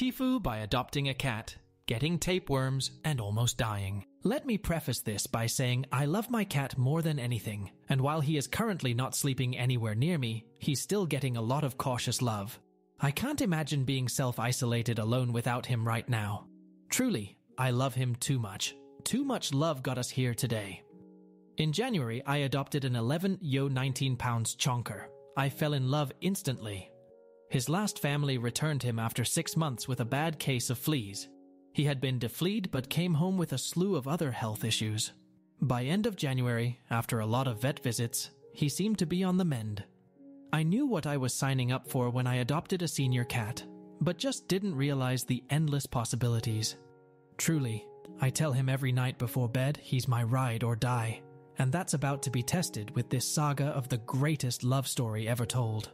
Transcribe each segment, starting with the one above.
TIFU by adopting a cat, getting tapeworms, and almost dying. Let me preface this by saying I love my cat more than anything, and while he is currently not sleeping anywhere near me, he's still getting a lot of cautious love. I can't imagine being self-isolated alone without him right now. Truly, I love him too much. Too much love got us here today. In January, I adopted an 19 pounds chonker. I fell in love instantly. His last family returned him after 6 months with a bad case of fleas. He had been defleed but came home with a slew of other health issues. By end of January, after a lot of vet visits, he seemed to be on the mend. I knew what I was signing up for when I adopted a senior cat, but just didn't realize the endless possibilities. Truly, I tell him every night before bed he's my ride or die, and that's about to be tested with this saga of the greatest love story ever told.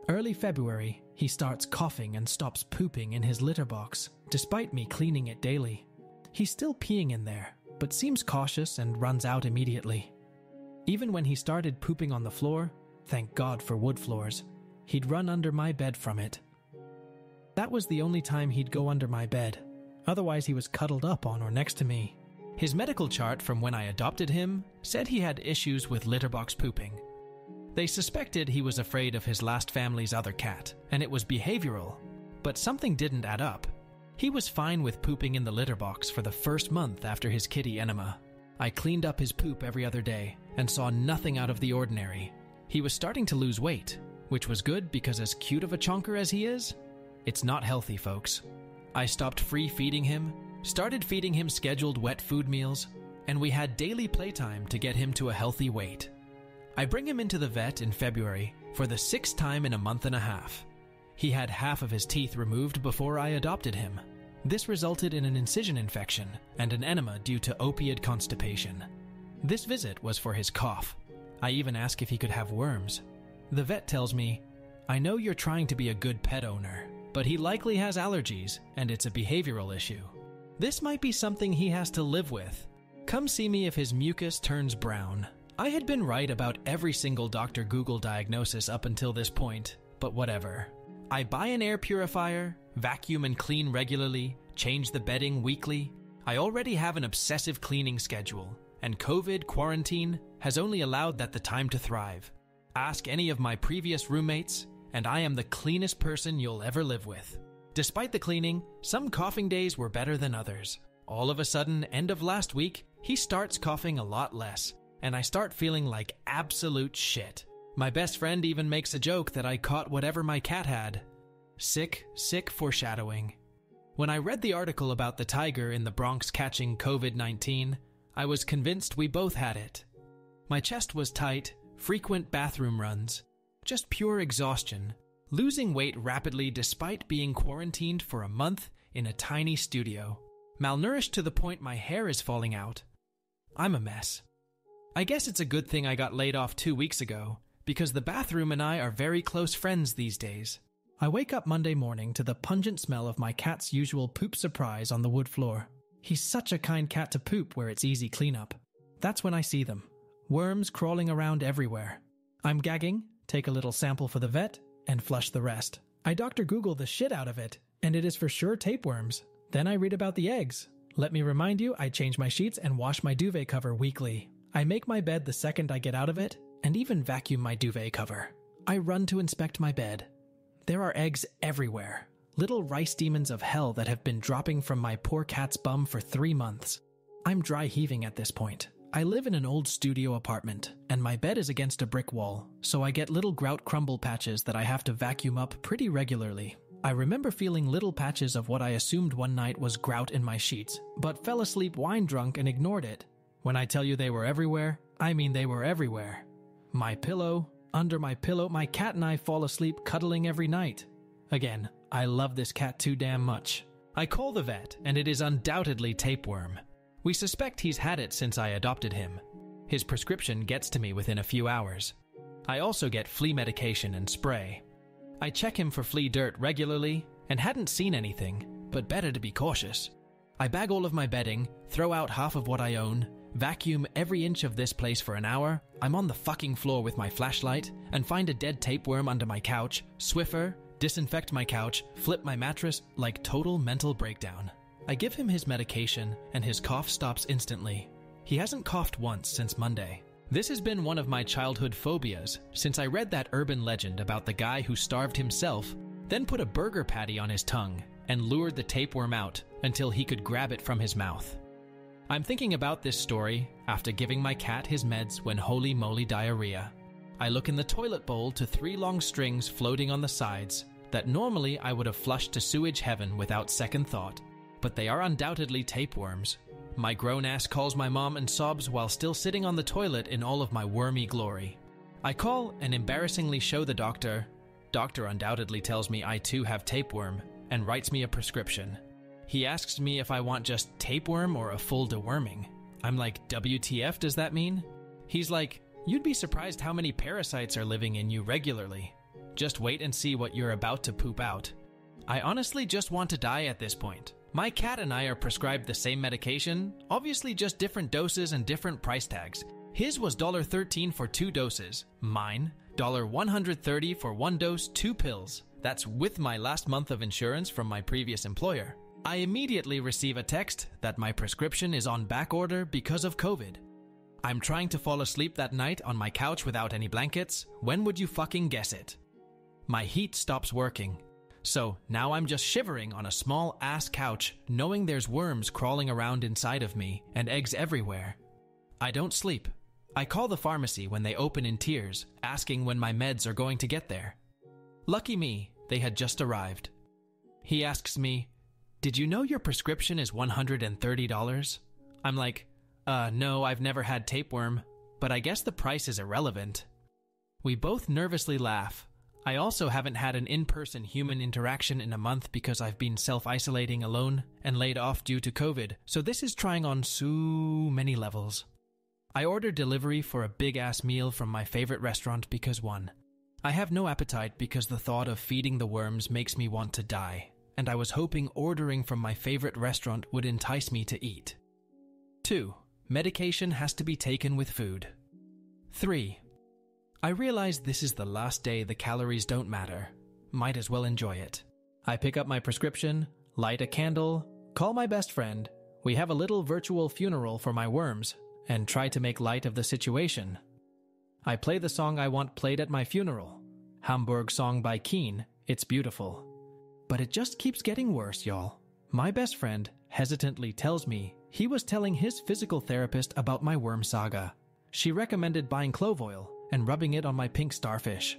Early February, he starts coughing and stops pooping in his litter box, despite me cleaning it daily. He's still peeing in there, but seems cautious and runs out immediately. Even when he started pooping on the floor, thank God for wood floors, he'd run under my bed from it. That was the only time he'd go under my bed. Otherwise, he was cuddled up on or next to me. His medical chart from when I adopted him said he had issues with litter box pooping. They suspected he was afraid of his last family's other cat, and it was behavioral, but something didn't add up. He was fine with pooping in the litter box for the first month after his kitty enema. I cleaned up his poop every other day and saw nothing out of the ordinary. He was starting to lose weight, which was good because as cute of a chonker as he is, it's not healthy, folks. I stopped free feeding him, started feeding him scheduled wet food meals, and we had daily playtime to get him to a healthy weight. I bring him into the vet in February for the 6th time in a month and a half. He had half of his teeth removed before I adopted him. This resulted in an incision infection and an enema due to opioid constipation. This visit was for his cough. I even ask if he could have worms. The vet tells me, "I know you're trying to be a good pet owner, but he likely has allergies and it's a behavioral issue. This might be something he has to live with. Come see me if his mucus turns brown." I had been right about every single Dr. Google diagnosis up until this point, but whatever. I buy an air purifier, vacuum and clean regularly, change the bedding weekly. I already have an obsessive cleaning schedule, and COVID quarantine has only allowed that the time to thrive. Ask any of my previous roommates, and I am the cleanest person you'll ever live with. Despite the cleaning, some coughing days were better than others. All of a sudden, end of last week, he starts coughing a lot less, and I start feeling like absolute shit. My best friend even makes a joke that I caught whatever my cat had. Sick foreshadowing. When I read the article about the tiger in the Bronx catching COVID-19, I was convinced we both had it. My chest was tight, frequent bathroom runs, just pure exhaustion, losing weight rapidly despite being quarantined for a month in a tiny studio, malnourished to the point my hair is falling out. I'm a mess. I guess it's a good thing I got laid off 2 weeks ago, because the bathroom and I are very close friends these days. I wake up Monday morning to the pungent smell of my cat's usual poop surprise on the wood floor. He's such a kind cat to poop where it's easy cleanup. That's when I see them. Worms crawling around everywhere. I'm gagging, take a little sample for the vet, and flush the rest. I Dr. Google the shit out of it, and it is for sure tapeworms. Then I read about the eggs. Let me remind you, I change my sheets and wash my duvet cover weekly. I make my bed the second I get out of it, and even vacuum my duvet cover. I run to inspect my bed. There are eggs everywhere. Little rice demons of hell that have been dropping from my poor cat's bum for 3 months. I'm dry heaving at this point. I live in an old studio apartment, and my bed is against a brick wall, so I get little grout crumble patches that I have to vacuum up pretty regularly. I remember feeling little patches of what I assumed one night was grout in my sheets, but fell asleep wine drunk and ignored it. When I tell you they were everywhere, I mean they were everywhere. My pillow, under my pillow, my cat and I fall asleep cuddling every night. Again, I love this cat too damn much. I call the vet, and it is undoubtedly tapeworm. We suspect he's had it since I adopted him. His prescription gets to me within a few hours. I also get flea medication and spray. I check him for flea dirt regularly, and hadn't seen anything, but better to be cautious. I bag all of my bedding, throw out half of what I own, vacuum every inch of this place for an hour. I'm on the fucking floor with my flashlight and find a dead tapeworm under my couch, Swiffer, disinfect my couch, flip my mattress, like total mental breakdown. I give him his medication, and his cough stops instantly. He hasn't coughed once since Monday. This has been one of my childhood phobias since I read that urban legend about the guy who starved himself, then put a burger patty on his tongue and lured the tapeworm out until he could grab it from his mouth. I'm thinking about this story after giving my cat his meds when holy moly diarrhea. I look in the toilet bowl to 3 long strings floating on the sides that normally I would have flushed to sewage heaven without second thought, but they are undoubtedly tapeworms. My grown ass calls my mom and sobs while still sitting on the toilet in all of my wormy glory. I call and embarrassingly show the doctor. Doctor undoubtedly tells me I too have tapeworm and writes me a prescription. He asks me if I want just tapeworm or a full deworming. I'm like, WTF does that mean? He's like, you'd be surprised how many parasites are living in you regularly. Just wait and see what you're about to poop out. I honestly just want to die at this point. My cat and I are prescribed the same medication, obviously just different doses and different price tags. His was $13 for 2 doses. Mine, $130 for 1 dose, 2 pills. That's with my last month of insurance from my previous employer. I immediately receive a text that my prescription is on back order because of COVID. I'm trying to fall asleep that night on my couch without any blankets. When would you fucking guess it? My heat stops working. So now I'm just shivering on a small ass couch, knowing there's worms crawling around inside of me and eggs everywhere. I don't sleep. I call the pharmacy when they open in tears, asking when my meds are going to get there. Lucky me, they had just arrived. He asks me, "Did you know your prescription is $130? I'm like, no, I've never had tapeworm, but I guess the price is irrelevant. We both nervously laugh. I also haven't had an in-person human interaction in a month because I've been self-isolating alone and laid off due to COVID, so this is trying on so many levels. I ordered delivery for a big-ass meal from my favorite restaurant because 1. I have no appetite because the thought of feeding the worms makes me want to die, and I was hoping ordering from my favorite restaurant would entice me to eat. 2. Medication has to be taken with food. 3. I realize this is the last day the calories don't matter. Might as well enjoy it. I pick up my prescription, light a candle, call my best friend, we have a little virtual funeral for my worms, and try to make light of the situation. I play the song I want played at my funeral. Hamburg song by Keen, it's beautiful. But it just keeps getting worse, y'all. My best friend hesitantly tells me he was telling his physical therapist about my worm saga. She recommended buying clove oil and rubbing it on my pink starfish.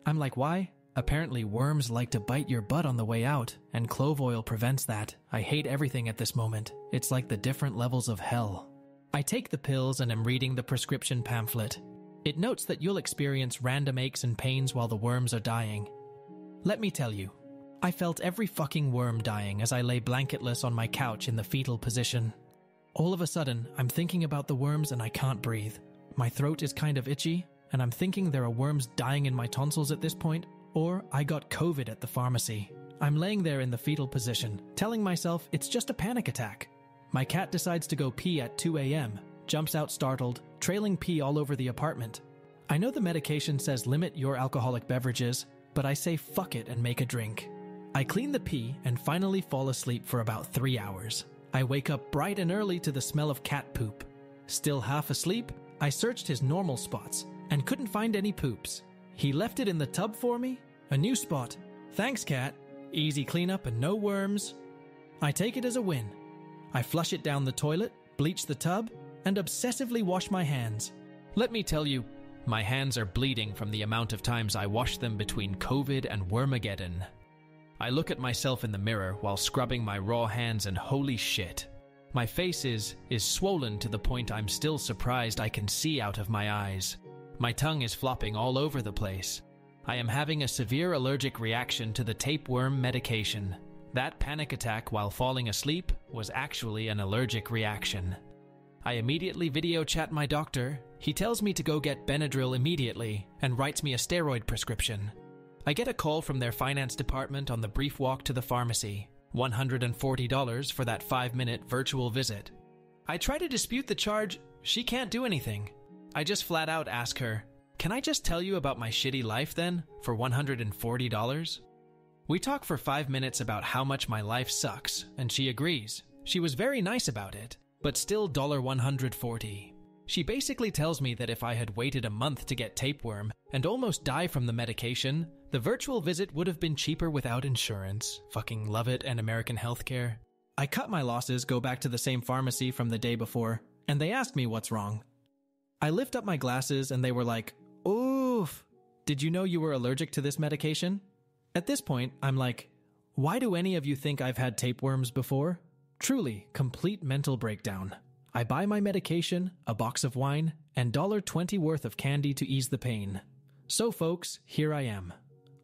I'm like, why? Apparently worms like to bite your butt on the way out, and clove oil prevents that. I hate everything at this moment. It's like the different levels of hell. I take the pills and am reading the prescription pamphlet. It notes that you'll experience random aches and pains while the worms are dying. Let me tell you, I felt every fucking worm dying as I lay blanketless on my couch in the fetal position. All of a sudden, I'm thinking about the worms and I can't breathe. My throat is kind of itchy, and I'm thinking there are worms dying in my tonsils at this point, or I got COVID at the pharmacy. I'm laying there in the fetal position, telling myself it's just a panic attack. My cat decides to go pee at 2 a.m., jumps out startled, trailing pee all over the apartment. I know the medication says limit your alcoholic beverages, but I say fuck it and make a drink. I clean the pee and finally fall asleep for about 3 hours. I wake up bright and early to the smell of cat poop. Still half asleep, I searched his normal spots and couldn't find any poops. He left it in the tub for me. A new spot. Thanks, cat. Easy cleanup and no worms. I take it as a win. I flush it down the toilet, bleach the tub, and obsessively wash my hands. Let me tell you, my hands are bleeding from the amount of times I wash them between COVID and Wormageddon. I look at myself in the mirror while scrubbing my raw hands and holy shit. My face is swollen to the point I'm still surprised I can see out of my eyes. My tongue is flopping all over the place. I am having a severe allergic reaction to the tapeworm medication. That panic attack while falling asleep was actually an allergic reaction. I immediately video chat my doctor. He tells me to go get Benadryl immediately and writes me a steroid prescription. I get a call from their finance department on the brief walk to the pharmacy. $140 for that 5-minute virtual visit. I try to dispute the charge. She can't do anything. I just flat out ask her, "Can I just tell you about my shitty life then, for $140? We talk for 5 minutes about how much my life sucks, and she agrees. She was very nice about it, but still $140. She basically tells me that if I had waited a month to get tapeworm and almost die from the medication, the virtual visit would have been cheaper without insurance. Fucking love it and American healthcare. I cut my losses, go back to the same pharmacy from the day before, and they ask me what's wrong. I lift up my glasses and they were like, "Oof, did you know you were allergic to this medication?" At this point, I'm like, why do any of you think I've had tapeworms before? Truly, complete mental breakdown. I buy my medication, a box of wine, and $20 worth of candy to ease the pain. So folks, here I am.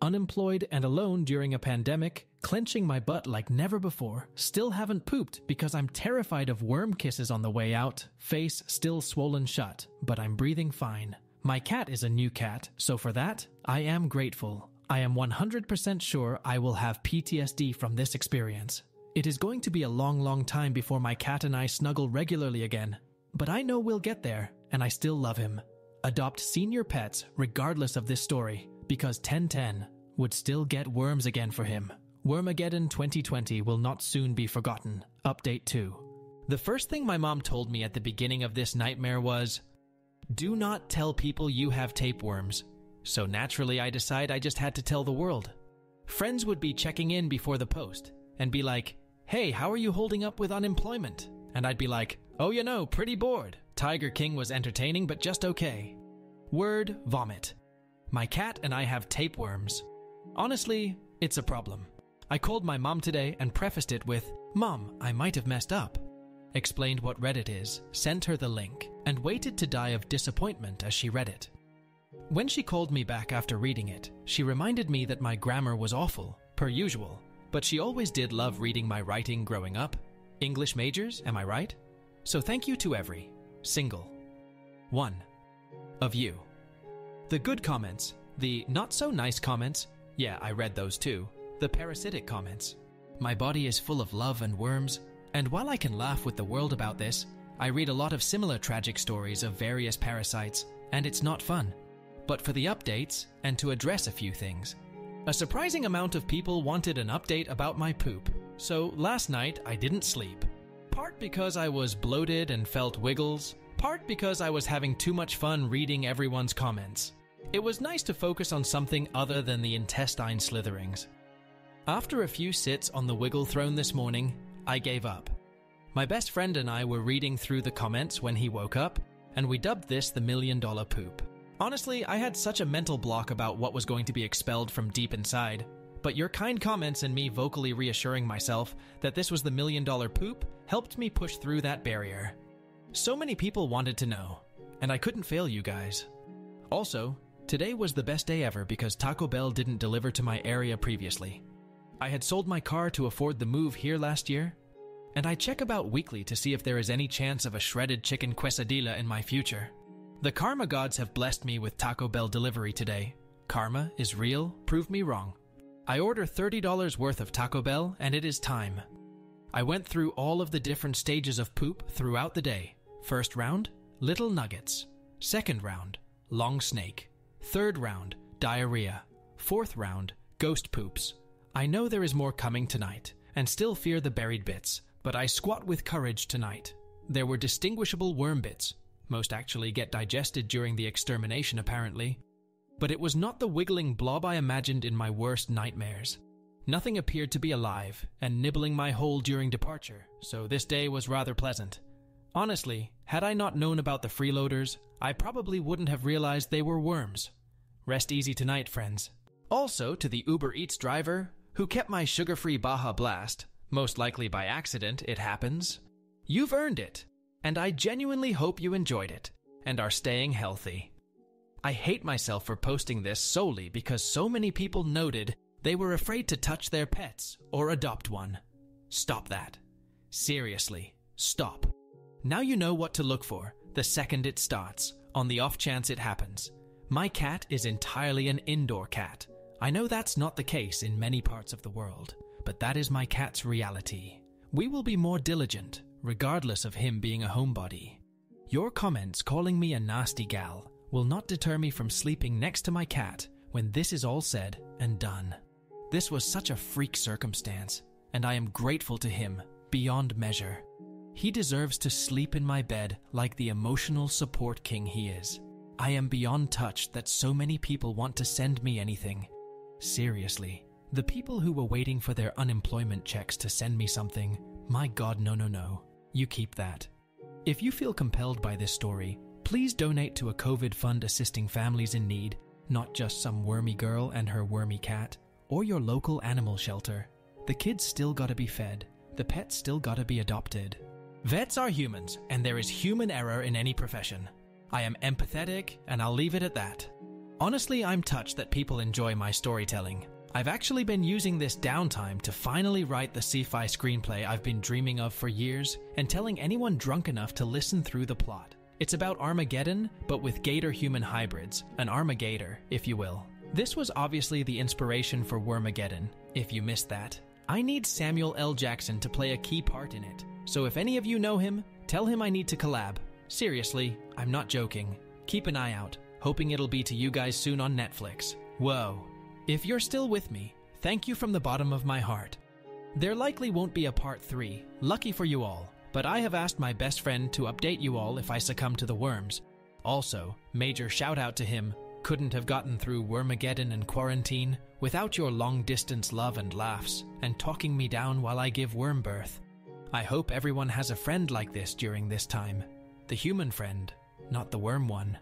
Unemployed and alone during a pandemic, clenching my butt like never before, still haven't pooped because I'm terrified of worm kisses on the way out, face still swollen shut, but I'm breathing fine. My cat is a new cat, so for that, I am grateful. I am 100% sure I will have PTSD from this experience. It is going to be a long time before my cat and I snuggle regularly again, but I know we'll get there, and I still love him. Adopt senior pets regardless of this story, because 1010 would still get worms again for him. Wormageddon 2020 will not soon be forgotten. Update 2. The first thing my mom told me at the beginning of this nightmare was, "Do not tell people you have tapeworms." So naturally I decide I just had to tell the world. Friends would be checking in before the post and be like, "Hey, how are you holding up with unemployment?" And I'd be like, "Oh, pretty bored. Tiger King was entertaining, but just okay." Word vomit. My cat and I have tapeworms. Honestly, it's a problem. I called my mom today and prefaced it with, "Mom, I might have messed up." Explained what Reddit is, sent her the link, and waited to die of disappointment as she read it. When she called me back after reading it, she reminded me that my grammar was awful, per usual, but she always did love reading my writing growing up. English majors, am I right? So thank you to every single one of you. The good comments, the not so nice comments, yeah, I read those too, the parasitic comments. My body is full of love and worms, and while I can laugh with the world about this, I read a lot of similar tragic stories of various parasites, and it's not fun. But for the updates, and to address a few things. A surprising amount of people wanted an update about my poop, so last night I didn't sleep. Part because I was bloated and felt wiggles, part because I was having too much fun reading everyone's comments. It was nice to focus on something other than the intestine slitherings. After a few sits on the wiggle throne this morning, I gave up. My best friend and I were reading through the comments when he woke up, and we dubbed this the $1 million poop. Honestly, I had such a mental block about what was going to be expelled from deep inside, but your kind comments and me vocally reassuring myself that this was the $1 million poop helped me push through that barrier. So many people wanted to know, and I couldn't fail you guys. Also, today was the best day ever because Taco Bell didn't deliver to my area previously. I had sold my car to afford the move here last year, and I check about weekly to see if there is any chance of a shredded chicken quesadilla in my future. The karma gods have blessed me with Taco Bell delivery today. Karma is real, prove me wrong. I order $30 worth of Taco Bell and it is time. I went through all of the different stages of poop throughout the day. First round, little nuggets. Second round, long snake. Third round, diarrhea. Fourth round, ghost poops. I know there is more coming tonight and still fear the buried bits, but I squat with courage tonight. There were distinguishable worm bits. Most actually get digested during the extermination apparently. But it was not the wiggling blob I imagined in my worst nightmares. Nothing appeared to be alive and nibbling my hole during departure, so this day was rather pleasant. Honestly, had I not known about the freeloaders, I probably wouldn't have realized they were worms. Rest easy tonight, friends. Also to the Uber Eats driver, who kept my sugar-free Baja Blast, most likely by accident it happens. You've earned it. And I genuinely hope you enjoyed it, and are staying healthy. I hate myself for posting this solely because so many people noted they were afraid to touch their pets or adopt one. Stop that. Seriously, stop. Now you know what to look for the second it starts, on the off chance it happens. My cat is entirely an indoor cat. I know that's not the case in many parts of the world, but that is my cat's reality. We will be more diligent, regardless of him being a homebody. Your comments calling me a nasty gal will not deter me from sleeping next to my cat when this is all said and done. This was such a freak circumstance, and I am grateful to him beyond measure. He deserves to sleep in my bed like the emotional support king he is. I am beyond touched that so many people want to send me anything. Seriously, the people who were waiting for their unemployment checks to send me something, my God, no. You keep that. If you feel compelled by this story, please donate to a COVID fund assisting families in need, not just some wormy girl and her wormy cat, or your local animal shelter. The kids still gotta be fed. The pets still gotta be adopted. Vets are humans, and there is human error in any profession. I am empathetic, and I'll leave it at that. Honestly, I'm touched that people enjoy my storytelling. I've actually been using this downtime to finally write the sci-fi screenplay I've been dreaming of for years and telling anyone drunk enough to listen through the plot. It's about Armageddon, but with gator-human hybrids, an Armagator, if you will. This was obviously the inspiration for Wormageddon, if you missed that. I need Samuel L. Jackson to play a key part in it, so if any of you know him, tell him I need to collab. Seriously, I'm not joking. Keep an eye out, hoping it'll be to you guys soon on Netflix. Whoa. If you're still with me, thank you from the bottom of my heart. There likely won't be a part 3, lucky for you all, but I have asked my best friend to update you all if I succumb to the worms. Also, major shout out to him. Couldn't have gotten through Wormageddon and quarantine without your long-distance love and laughs and talking me down while I give worm birth. I hope everyone has a friend like this during this time. The human friend, not the worm one.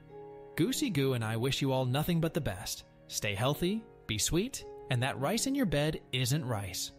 Goosey Goo and I wish you all nothing but the best. Stay healthy, be sweet, and that rice in your bed isn't rice.